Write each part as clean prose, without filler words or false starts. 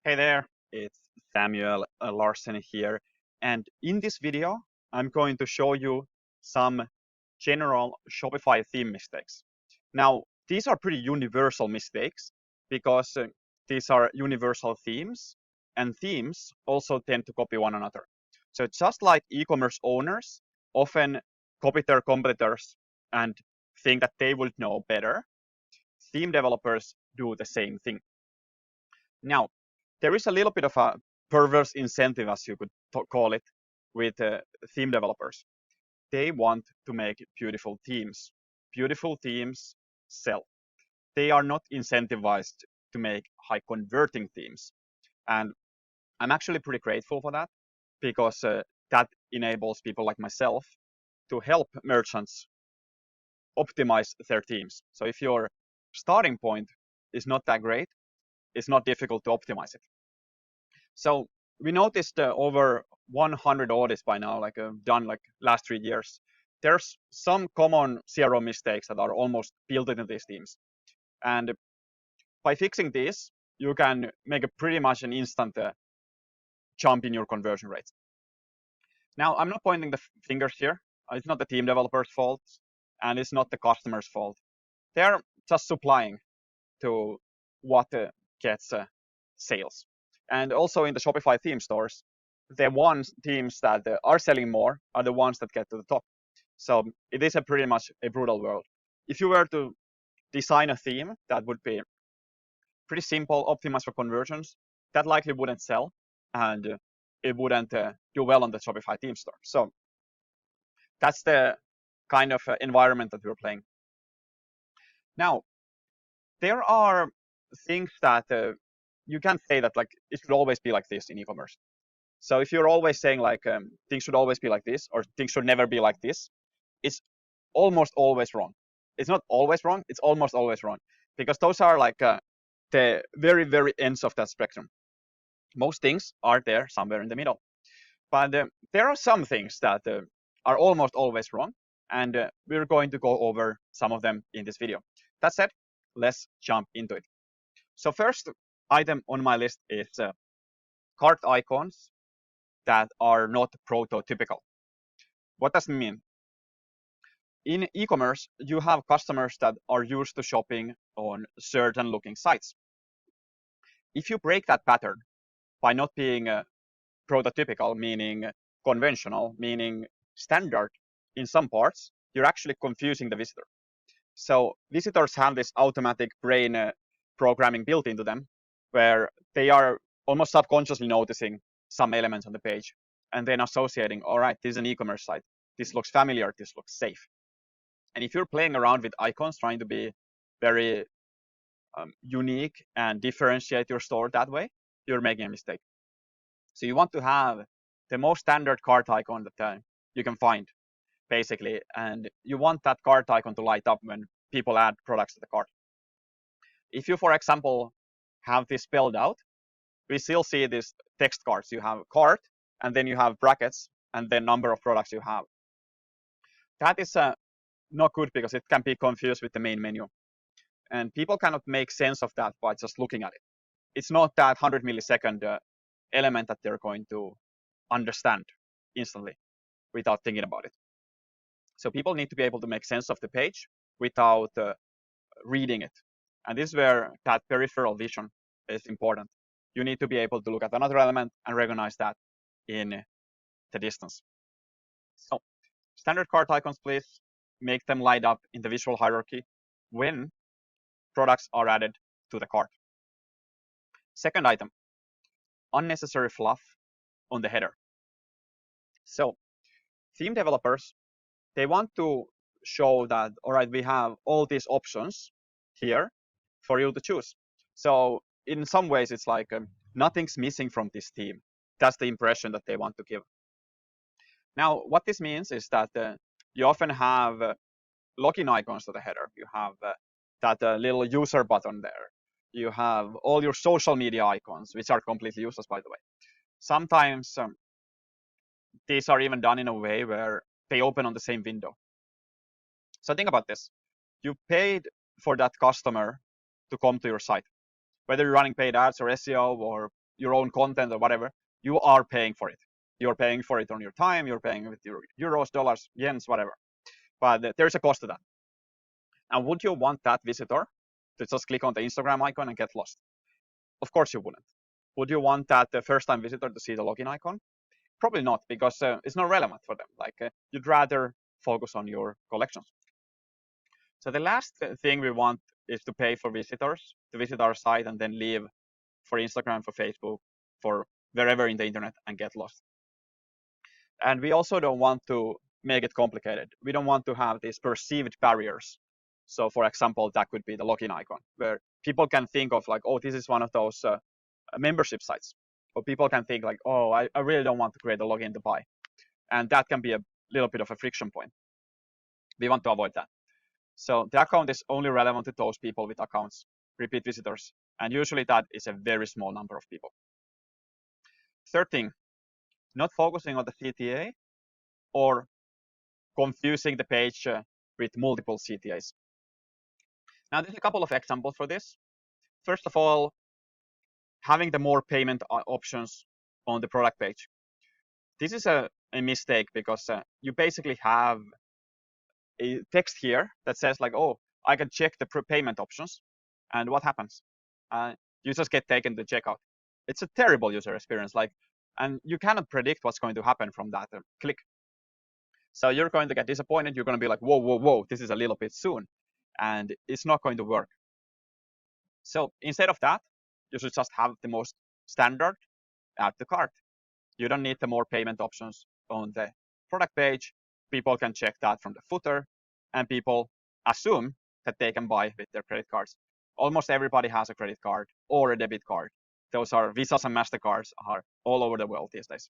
Hey there, it's Samuel Larsen here, and in this video, I'm going to show you some general Shopify theme mistakes. Now, these are pretty universal mistakes because these are universal themes, and themes also tend to copy one another. So just like e-commerce owners often copy their competitors and think that they would know better, theme developers do the same thing. Now, there is a little bit of a perverse incentive, as you could call it, with theme developers. They want to make beautiful themes. Beautiful themes sell. They are not incentivized to make high converting themes. And I'm actually pretty grateful for that because that enables people like myself to help merchants optimize their themes. So if your starting point is not that great, it's not difficult to optimize it. So we noticed over 100 audits by now, done like last 3 years. There's some common CRO mistakes that are almost built into these themes. And by fixing these, you can make a pretty much an instant jump in your conversion rates. Now, I'm not pointing the fingers here. It's not the team developer's fault, and it's not the customer's fault. They're just supplying to what gets sales. And also in the Shopify theme stores, the teams that are selling more are the ones that get to the top. So it is pretty much a brutal world. If you were to design a theme that would be pretty simple, optimized for conversions, that likely wouldn't sell, and it wouldn't do well on the Shopify theme store. So that's the kind of environment that we're playing. Now, there are things that you can't say that like it should always be like this in e-commerce. So if you're always saying like things should always be like this or things should never be like this, it's almost always wrong. It's not always wrong, it's almost always wrong, because those are like the very, very ends of that spectrum. Most things are there somewhere in the middle. But there are some things that are almost always wrong, and we're going to go over some of them in this video. That said, let's jump into it. So first item on my list is cart icons that are not prototypical. What does it mean? In e-commerce, you have customers that are used to shopping on certain looking sites. If you break that pattern by not being prototypical, meaning conventional, meaning standard in some parts, you're actually confusing the visitor. So visitors have this automatic brain programming built into them where they are almost subconsciously noticing some elements on the page and then associating, all right, this is an e-commerce site. This looks familiar. This looks safe. And if you're playing around with icons, trying to be very unique and differentiate your store that way, you're making a mistake. So you want to have the most standard cart icon that you can find, basically. And you want that cart icon to light up when people add products to the cart. If you, for example, have this spelled out, we still see these text cards. You have cart, and then you have brackets, and then number of products you have. That is not good because it can be confused with the main menu. And people cannot make sense of that by just looking at it. It's not that 100 millisecond element that they're going to understand instantly without thinking about it. So people need to be able to make sense of the page without reading it. And this is where that peripheral vision is important. You need to be able to look at another element and recognize that in the distance. So standard cart icons, please make them light up in the visual hierarchy when products are added to the cart. Second item, unnecessary fluff on the header. So theme developers, they want to show that, all right, we have all these options here for you to choose. So in some ways, it's like nothing's missing from this theme. That's the impression that they want to give. Now, what this means is that you often have login icons to the header. You have that little user button there. You have all your social media icons, which are completely useless, by the way. Sometimes these are even done in a way where they open on the same window. So think about this. You paid for that customer to come to your site, whether you're running paid ads or SEO or your own content or whatever, you are paying for it. You're paying for it on your time, you're paying with your euros, dollars, yens, whatever. But there's a cost to that. And would you want that visitor to just click on the Instagram icon and get lost? Of course you wouldn't. Would you want that the first-time visitor to see the login icon? Probably not, because it's not relevant for them. Like you'd rather focus on your collections. So the last thing we want is to pay for visitors to visit our site and then leave for Instagram, for Facebook, for wherever in the internet and get lost. And we also don't want to make it complicated. We don't want to have these perceived barriers. So for example, that could be the login icon, where people can think of like, oh, this is one of those membership sites. Or people can think like, oh, I really don't want to create a login to buy. And that can be a little bit of a friction point. We want to avoid that. So the account is only relevant to those people with accounts, repeat visitors. And usually that is a very small number of people. Third thing, not focusing on the CTA or confusing the page with multiple CTAs. Now, there's a couple of examples for this. First of all, having the more payment options on the product page. This is a mistake because you basically have a text here that says like, oh, I can check the payment options. And what happens? You just get taken to checkout. It's a terrible user experience. And you cannot predict what's going to happen from that click. So you're going to get disappointed. You're going to be like, whoa, whoa, whoa, this is a little bit soon. And it's not going to work. So instead of that, you should just have the most standard add to cart. You don't need the more payment options on the product page. People can check that from the footer, and people assume that they can buy with their credit cards. Almost everybody has a credit card or a debit card. Those are Visas and MasterCards are all over the world these days.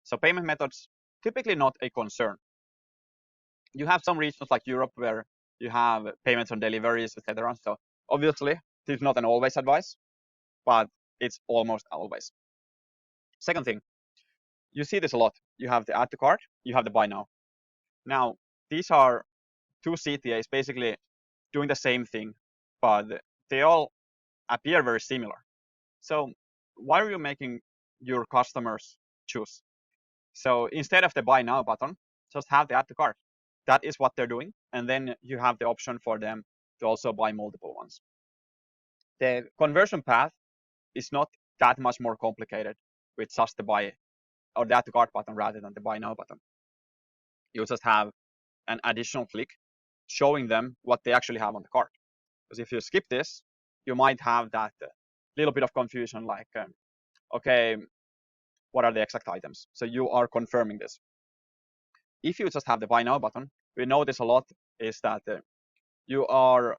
So payment methods, typically not a concern. You have some regions like Europe where you have payments on deliveries, etc. So obviously, this is not an always advice, but it's almost always. Second thing, you see this a lot. You have the add to cart, you have the buy now. Now, these are two CTAs basically doing the same thing, but they all appear very similar. So why are you making your customers choose? So instead of the buy now button, just have the add to cart. That is what they're doing. And then you have the option for them to also buy multiple ones. The conversion path is not that much more complicated with just the buy or the add to cart button rather than the buy now button. You just have an additional click showing them what they actually have on the cart. Because if you skip this, you might have that little bit of confusion like, okay, what are the exact items? So you are confirming this. If you just have the buy now button, we notice a lot is that you are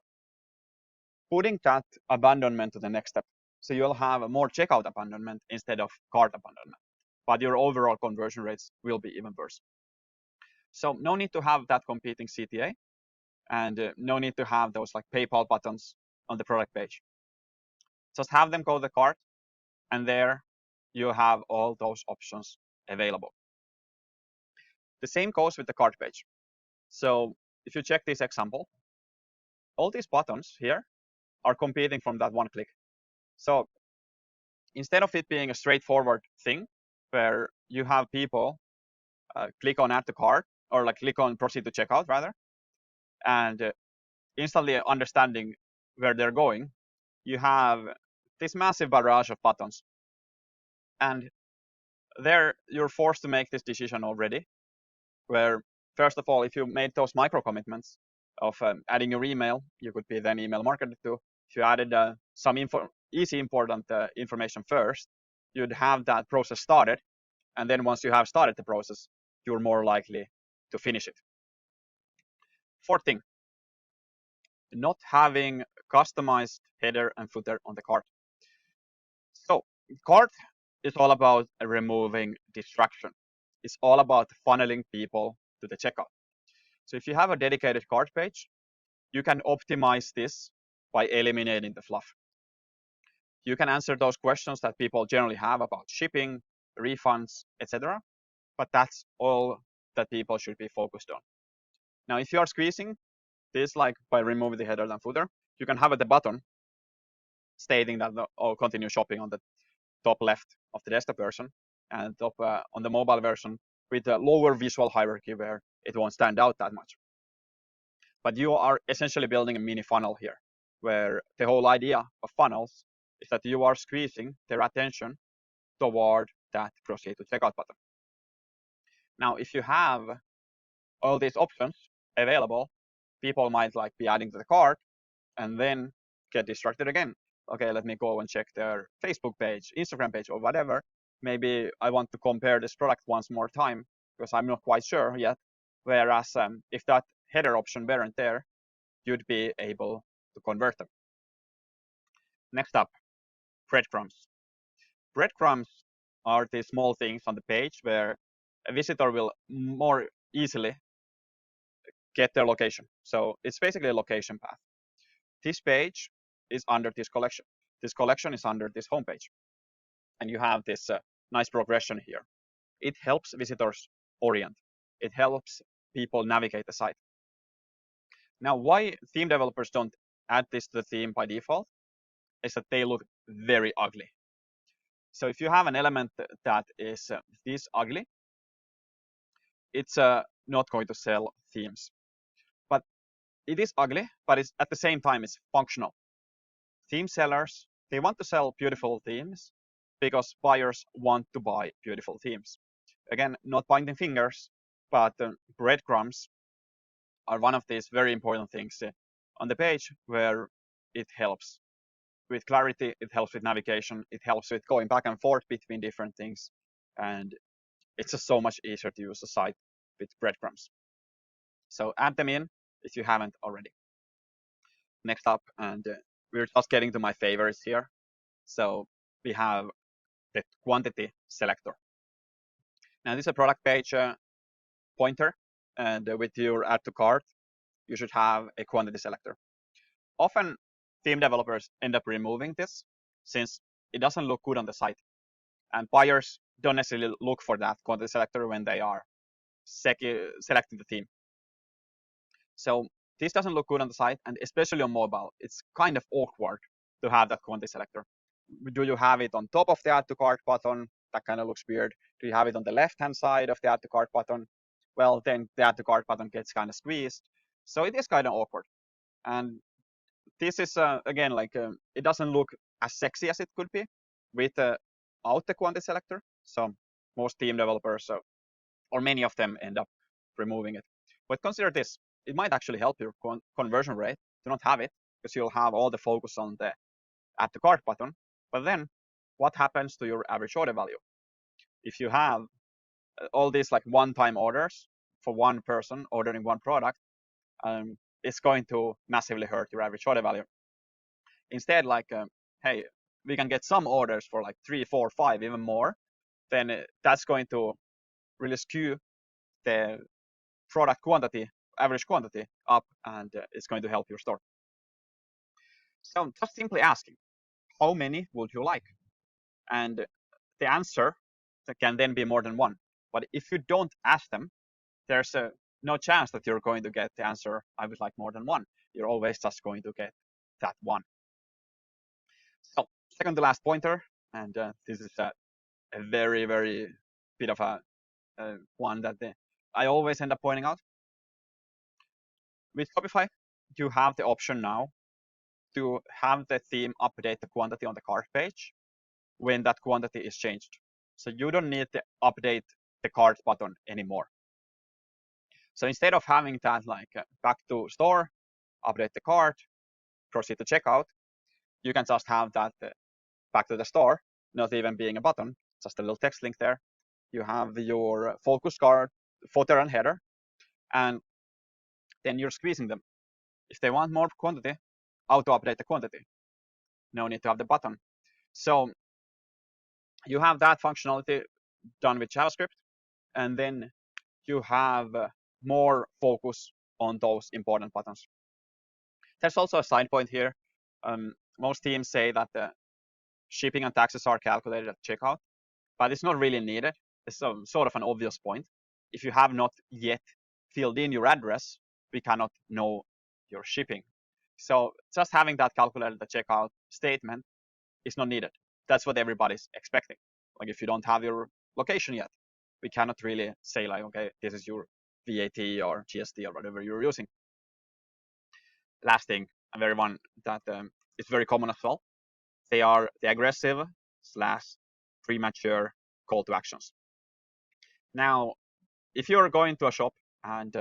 putting that abandonment to the next step. So you'll have a more checkout abandonment instead of cart abandonment. But your overall conversion rates will be even worse. So no need to have that competing CTA, and no need to have those like PayPal buttons on the product page. Just have them go to the cart, and there you have all those options available. The same goes with the cart page. So if you check this example, all these buttons here are competing from that one click. So instead of it being a straightforward thing where you have people click on add to cart or like click on proceed to checkout rather, and instantly understanding where they're going, you have this massive barrage of buttons. And there you're forced to make this decision already, where first of all, if you made those micro commitments of adding your email, you could be then email marketed to. If you added some easy important information first, you'd have that process started. And then once you have started the process, you're more likely to finish it. Fourth thing, not having customized header and footer on the cart. So cart is all about removing distraction. It's all about funneling people to the checkout. So if you have a dedicated cart page, you can optimize this by eliminating the fluff. You can answer those questions that people generally have about shipping, refunds, etc. But that's all that people should be focused on. Now, if you are squeezing this like by removing the header and footer, you can have at the button stating that continue shopping on the top left of the desktop version, and top on the mobile version with a lower visual hierarchy where it won't stand out that much. But you are essentially building a mini funnel here, where the whole idea of funnels is that you are squeezing their attention toward that proceed to checkout button. Now, if you have all these options available, people might like be adding to the cart and then get distracted again. Okay, let me go and check their Facebook page, Instagram page, or whatever. Maybe I want to compare this product once more time because I'm not quite sure yet. Whereas if that header option weren't there, you'd be able to convert them. Next up, breadcrumbs. Breadcrumbs are the small things on the page where a visitor will more easily get their location. So it's basically a location path. This page is under this collection. This collection is under this homepage. And you have this nice progression here. It helps visitors orient. It helps people navigate the site. Now, why theme developers don't add this to the theme by default is that they look very ugly. So if you have an element that is this ugly, it's not going to sell themes. But it is ugly, but it's at the same time it's functional. Theme sellers, they want to sell beautiful themes because buyers want to buy beautiful themes. Again, not pointing fingers, but breadcrumbs are one of these very important things on the page where it helps with clarity, it helps with navigation, it helps with going back and forth between different things, and it's just so much easier to use a site with breadcrumbs. So add them in if you haven't already. Next up, and we're just getting to my favorites here. So we have the quantity selector. Now this is a product page pointer, and with your add to cart, you should have a quantity selector. Often theme developers end up removing this since it doesn't look good on the site. And buyers don't necessarily look for that quantity selector when they are selecting the theme. So this doesn't look good on the site, and especially on mobile, it's kind of awkward to have that quantity selector. Do you have it on top of the add to cart button? That kind of looks weird. Do you have it on the left-hand side of the add to cart button? Well, then the add to cart button gets kind of squeezed. So it is kind of awkward. And this is, again, like it doesn't look as sexy as it could be without the quantity selector. So most theme developers, or many of them, end up removing it. But consider this. It might actually help your conversion rate to not have it, because you'll have all the focus on the add to cart button. But then what happens to your average order value? If you have all these like one-time orders for one person ordering one product, it's going to massively hurt your average order value. Instead, like, hey, we can get some orders for like 3, 4, 5, even more, then that's going to really skew the product quantity, average quantity up, and it's going to help your store. So just simply asking, how many would you like? And the answer can then be more than one. But if you don't ask them, there's no chance that you're going to get the answer, I would like more than one. You're always just going to get that one. So second to last pointer, and this is a very, very bit of a one that I always end up pointing out. With Shopify, you have the option now to have the theme update the quantity on the cart page when that quantity is changed. So you don't need to update the cart button anymore. So instead of having that like back to store, update the cart, proceed to checkout, you can just have that back to the store, not even being a button, just a little text link there. You have your focus cart, footer and header, and then you're squeezing them. If they want more quantity, auto update the quantity. No need to have the button. So you have that functionality done with JavaScript, and then you have more focus on those important buttons. There's also a side point here. Most teams say that the shipping and taxes are calculated at checkout, but it's not really needed. It's sort of an obvious point. If you have not yet filled in your address, we cannot know your shipping. So just having that calculated at checkout statement is not needed. that's what everybody's expecting. Like if you don't have your location yet, we cannot really say like, okay, this is your VAT or GST or whatever you're using. Last thing, a very one that is very common as well. They are the aggressive / premature call to actions. Now, if you're going to a shop and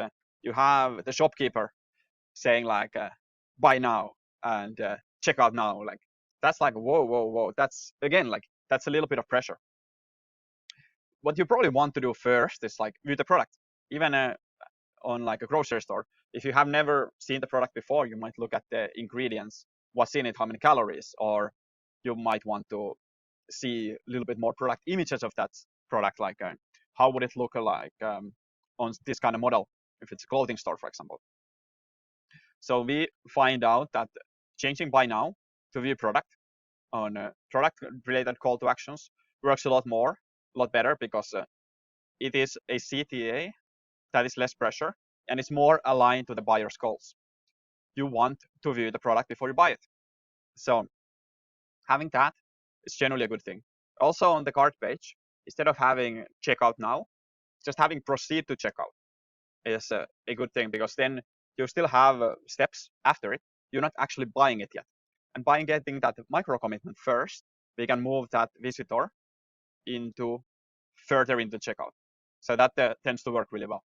you have the shopkeeper saying like, buy now and check out now, like that's like, whoa. That's again, like that's a little bit of pressure. What you probably want to do first is like view the product. Even on like a grocery store, if you have never seen the product before, you might look at the ingredients, what's in it, how many calories, or you might want to see a little bit more product images of that product, like how would it look like on this kind of model if it's a clothing store, for example. So we find out that changing buy now to view product on product related call to actions works a lot better, because it is a CTA that is less pressure and it's more aligned to the buyer's goals. You want to view the product before you buy it. So having that is generally a good thing. Also on the cart page, instead of having checkout now, just having proceed to checkout is a good thing, because then you still have steps after it. You're not actually buying it yet. And by getting that micro commitment first, we can move that visitor into further into checkout. So that tends to work really well.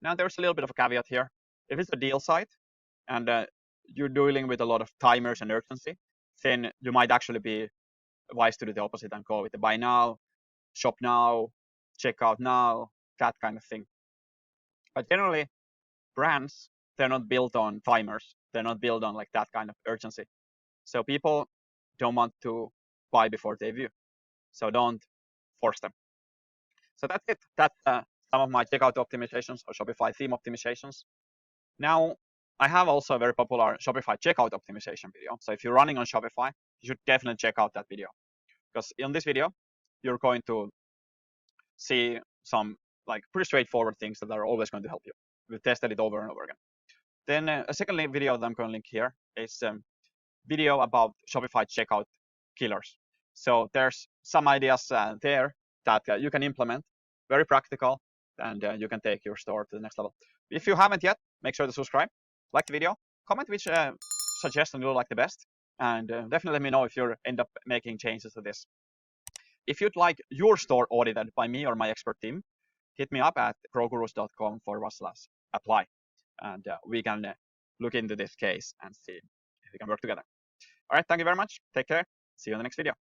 Now there's a little bit of a caveat here. If it's a deal site and you're dealing with a lot of timers and urgency, then you might actually be wise to do the opposite and go with the buy now, shop now, check out now, that kind of thing. But generally, brands, they're not built on timers. They're not built on like that kind of urgency. So people don't want to buy before they view. So don't force them. So that's it. That's some of my checkout optimizations or Shopify theme optimizations. Now, I have also a very popular Shopify checkout optimization video. So if you're running on Shopify, you should definitely check out that video. Because in this video, you're going to see some like pretty straightforward things that are always going to help you. We've tested it over and over again. Then a second video that I'm going to link here is a video about Shopify checkout killers. So there's some ideas there that you can implement, very practical, and you can take your store to the next level. If you haven't yet, make sure to subscribe, like the video, comment which suggestion you like the best, and definitely let me know if you end up making changes to this. If you'd like your store audited by me or my expert team, hit me up at growgurus.com/apply, and we can look into this case and see if we can work together. All right, thank you very much. Take care. See you in the next video.